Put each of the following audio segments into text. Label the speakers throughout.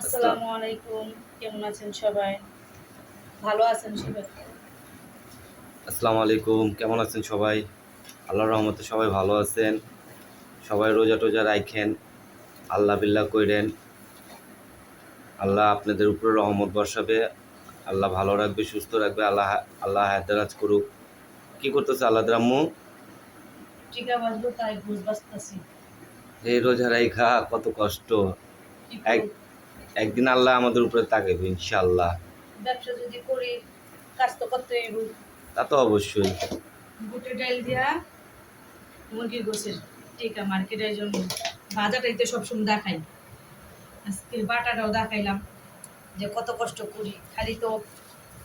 Speaker 1: আসসালামু আলাইকুম। কেমন আছেন সবাই? ভালো আছেন সবাই?
Speaker 2: আসসালামু আলাইকুম, কেমন আছেন সবাই? আল্লাহর রহমতে সবাই ভালো আছেন। সবাই রোজা টোজা রাখেন, আল্লাহ বিল্লাহ কইরেন। আল্লাহ আপনাদের উপরে রহমত বর্ষাবে। আল্লাহ ভালো রাখবে, সুস্থ রাখবে। আল্লাহ আল্লাহ হায়দারাজ করুক। কি করতেছে আল্লাহ আম্মু?
Speaker 1: টিকা বাজলো তাই ঘুষ বাজতাছি।
Speaker 2: এই রোজা রাইখা কত কষ্ট।
Speaker 1: কি
Speaker 2: এক
Speaker 1: করব?
Speaker 2: একদিন আল্লাহ আমাদের উপরে তাকাইবে ইনশাআল্লাহ।
Speaker 1: ব্যবসা যদি করি কাজ তো করতে হইব।
Speaker 2: তা তো অবশ্যই।
Speaker 1: বুটের ডাল দিয়া মুরগির গোছের টিকা মার্কেটের জন্য বাজারটাই তো সবসময় দেখাই। আজকে বাটাটাও দেখাইলাম যে কত কষ্ট করি। খালি তো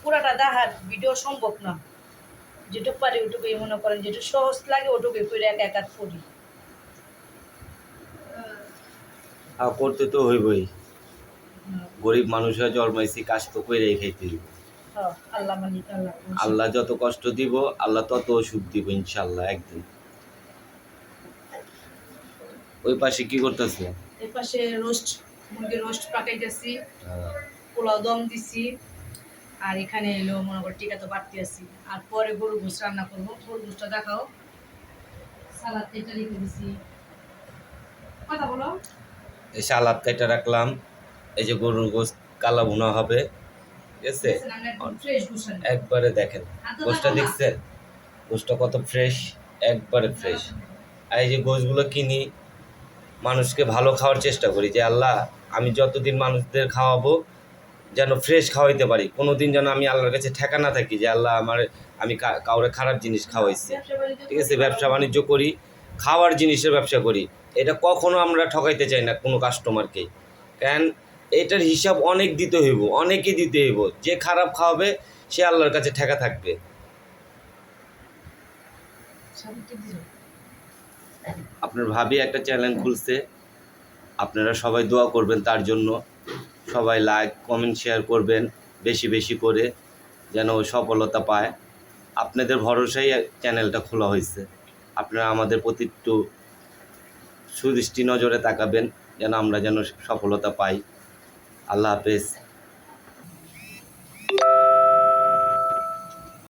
Speaker 1: পুরাটা দেখার ভিডিও সম্ভব না। যেটুকু পারি ওটুকুই মনে করেন, যেটুকু সহজ লাগে ওটুকুই করে একা একা করি।
Speaker 2: করতে তো হইবই।
Speaker 1: হুম,
Speaker 2: গরিব মানুষ হয়ে জন্মাইছি, কাজ তো কইরাই খাইতে হইব।
Speaker 1: হ্যাঁ, আল্লাহ মালিক আল্লাহ খুশি।
Speaker 2: আল্লাহ যত কষ্ট দিব, আল্লাহ তত সুখ দিব ইনশাআল্লাহ একদিন। ওই পাশে কি করতেছে?
Speaker 1: এর পাশে রোস্ট, মুরগির রোস্ট পাকাইতেছি, পোলাও দম দিছি। আর এখানে এলো মনে কর টিকা তো বাড়তি আছি। আর পরে গরু গোস রান্না করবো। গরু গোসটা দেখাও। সালাদ এটা রেখে দিছি। কথা বলো।
Speaker 2: এই সালাদ কেটে রাখলাম। এই যে গরুর গোশত কালা ভুনা হবে, ঠিক আছে?
Speaker 1: দেখছেন আমরা একদম ফ্রেশ গোস রান্না করি।
Speaker 2: একবারে দেখেন
Speaker 1: আর তো
Speaker 2: গোশতটা
Speaker 1: দেখাও না।
Speaker 2: দেখছেন, গোশতটা কত ফ্রেশ, একবারে ফ্রেশ। আর এই যে গোশতগুলো কিনি, মানুষকে ভালো খাওয়ার চেষ্টা করি যে আল্লাহ, আমি যতদিন মানুষদের খাওয়াবো যেন ফ্রেশ খাওয়াইতে পারি। কোনো দিন যেন আমি আল্লাহর কাছে ঠেকা না থাকি যে আল্লাহ আমি কাউরে খারাপ জিনিস খাওয়াইছি,
Speaker 1: ব্যবসা বাণিজ্য
Speaker 2: ঠিক
Speaker 1: করি
Speaker 2: আছে?
Speaker 1: ভালো
Speaker 2: ব্যবসা
Speaker 1: মতো।
Speaker 2: বাণিজ্য করি, খাওয়ার জিনিসের ব্যবসা করি। এটা কখনো আমরা ঠকাইতে চাই না কোনো কাস্টমারকে। কেন, এটার হিসাব অনেক দিতে হইব, অনেকে দিতে হইব। যে খারাপ খাওয়াবে সে আল্লাহর কাছে ঠেকা থাকবে।
Speaker 1: সাবিত্রী দিছো?
Speaker 2: আপনার ভাবি একটা চ্যানেল খুলছে, আপনারা সবাই দোয়া করবেন তার জন্য। সবাই লাইক কমেন্ট শেয়ার করবেন বেশি বেশি করে, যেন ও সফলতা পায়। আপনাদের ভরসায় চ্যানেলটা খোলা হয়েছে। আপনারা আমাদের প্রতি একটু সুদৃষ্টি নজরে তাকাবেন, যেন আমরা যেন সফলতা পাই। আল্লাহ হাফেজ।